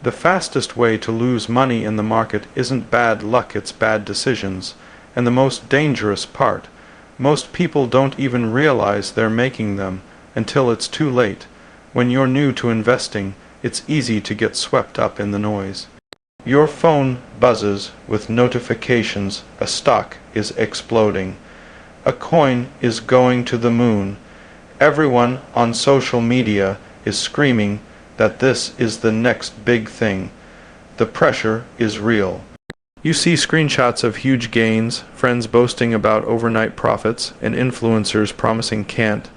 The fastest way to lose money in the market isn't bad luck, it's bad decisions. And the most dangerous part, most people don't even realize they're making them until it's too late. When you're new to investing, it's easy to get swept up in the noise. Your phone buzzes with notifications. A stock is exploding. A coin is going to the moon. Everyone on social media is screaming that this is the next big thing. The pressure is real. You see screenshots of huge gains, friends boasting about overnight profits, and influencers promising can't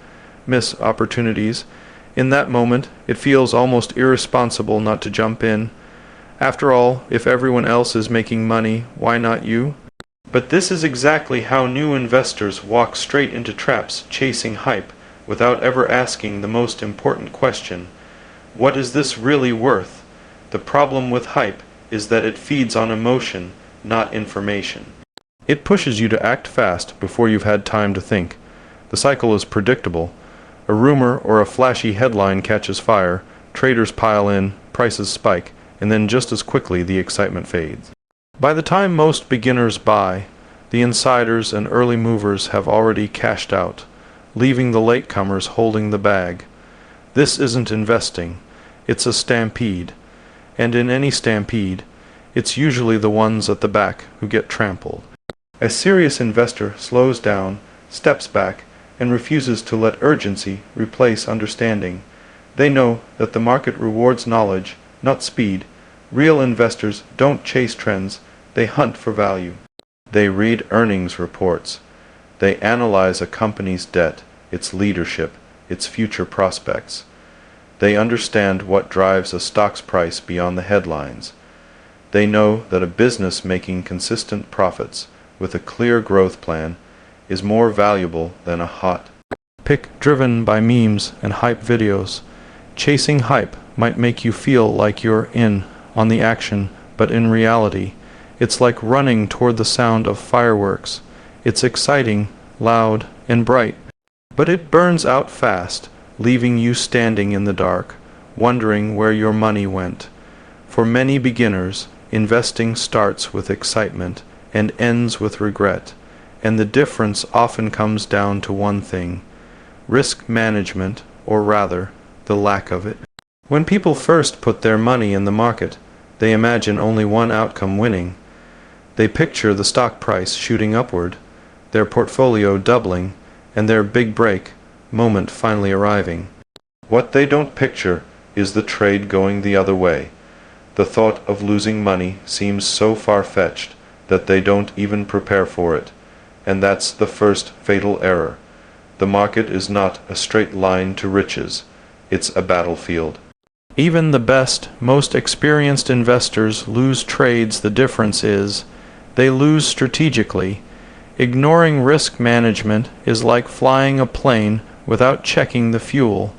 miss opportunities. In that moment, it feels almost irresponsible not to jump in. After all, if everyone else is making money, why not you? But this is exactly how new investors walk straight into traps, chasing hype, without ever asking the most important question: what is this really worth? The problem with hype is that it feeds on emotion, not information. It pushes you to act fast before you've had time to think. The cycle is predictable. A rumor or a flashy headline catches fire, traders pile in, prices spike, and then just as quickly the excitement fades. By the time most beginners buy, the insiders and early movers have already cashed out, leaving the latecomers holding the bag. This isn't investing, it's a stampede. And in any stampede, it's usually the ones at the back who get trampled. A serious investor slows down, steps back, and refuses to let urgency replace understanding. They know that the market rewards knowledge, not speed. Real investors don't chase trends, they hunt for value. They read earnings reports. They analyze a company's debt, its leadership, its future prospects. They understand what drives a stock's price beyond the headlines. They know that a business making consistent profits with a clear growth plan is more valuable than a hot pick driven by memes and hype videos. Chasing hype might make you feel like you're in on the action, but in reality, it's like running toward the sound of fireworks. It's exciting, loud, and bright, but it burns out fast, leaving you standing in the dark, wondering where your money went. For many beginners, investing starts with excitement and ends with regret, and the difference often comes down to one thing: risk management, or rather, the lack of it. When people first put their money in the market, they imagine only one outcome winning. They picture the stock price shooting upward, their portfolio doubling, and their big break moment finally arriving. What they don't picture is the trade going the other way. The thought of losing money seems so far-fetched that they don't even prepare for it, and that's the first fatal error. The market is not a straight line to riches, it's a battlefield. Even the best, most experienced investors lose trades. The difference is they lose strategically. Ignoring risk management is like flying a plane without checking the fuel.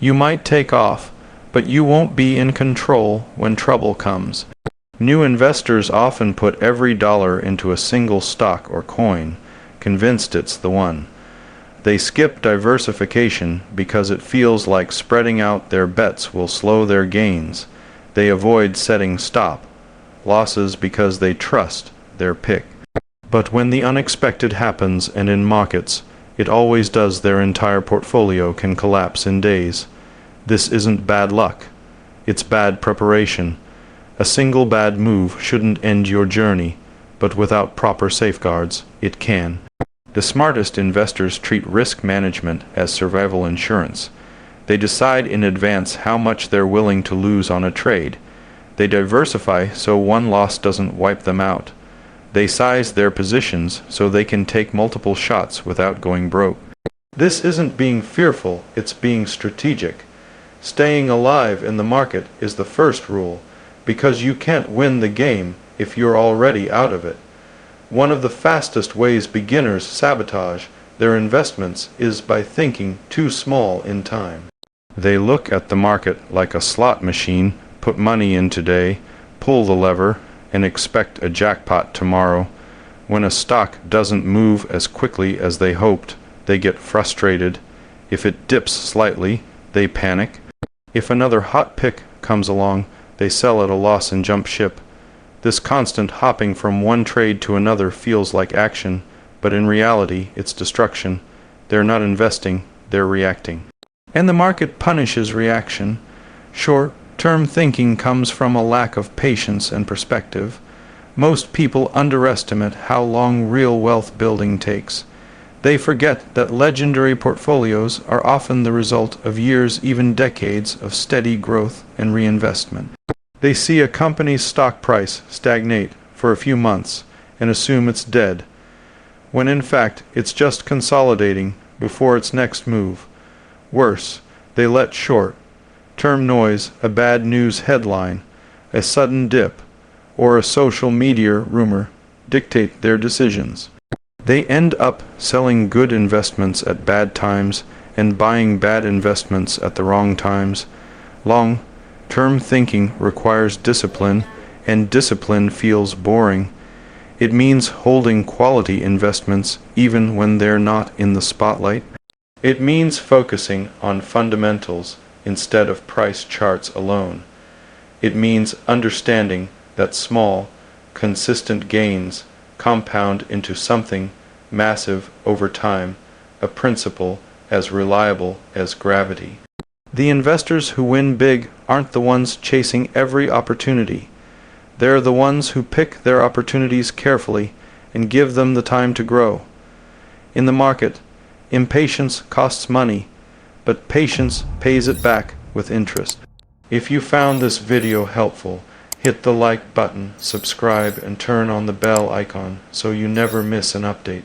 You might take off, but you won't be in control when trouble comes. New investors often put every dollar into a single stock or coin, convinced it's the one. They skip diversification because it feels like spreading out their bets will slow their gains. They avoid setting stop losses because they trust their pick. But when the unexpected happens, and in markets, it always does, their entire portfolio can collapse in days. This isn't bad luck. It's bad preparation. A single bad move shouldn't end your journey, but without proper safeguards, it can. The smartest investors treat risk management as survival insurance. They decide in advance how much they're willing to lose on a trade. They diversify so one loss doesn't wipe them out. They size their positions so they can take multiple shots without going broke. This isn't being fearful, it's being strategic. Staying alive in the market is the first rule, because you can't win the game if you're already out of it. One of the fastest ways beginners sabotage their investments is by thinking too small in time. They look at the market like a slot machine, put money in today, pull the lever, and expect a jackpot tomorrow. When a stock doesn't move as quickly as they hoped, they get frustrated. If it dips slightly, they panic. If another hot pick comes along, they sell at a loss and jump ship. This constant hopping from one trade to another feels like action, but in reality it's destruction. They're not investing, they're reacting. And the market punishes reaction. Short-term thinking comes from a lack of patience and perspective. Most people underestimate how long real wealth building takes. They forget that legendary portfolios are often the result of years, even decades, of steady growth and reinvestment. They see a company's stock price stagnate for a few months and assume it's dead, when in fact it's just consolidating before its next move. Worse, they let short-term noise, a bad news headline, a sudden dip, or a social media rumor dictate their decisions. They end up selling good investments at bad times and buying bad investments at the wrong times. Long-term thinking requires discipline, and discipline feels boring. It means holding quality investments even when they're not in the spotlight. It means focusing on fundamentals instead of price charts alone. It means understanding that small, consistent gains compound into something massive over time, a principle as reliable as gravity. The investors who win big aren't the ones chasing every opportunity. They're the ones who pick their opportunities carefully and give them the time to grow. In the market, impatience costs money, but patience pays it back with interest. If you found this video helpful, hit the like button, subscribe, and turn on the bell icon so you never miss an update.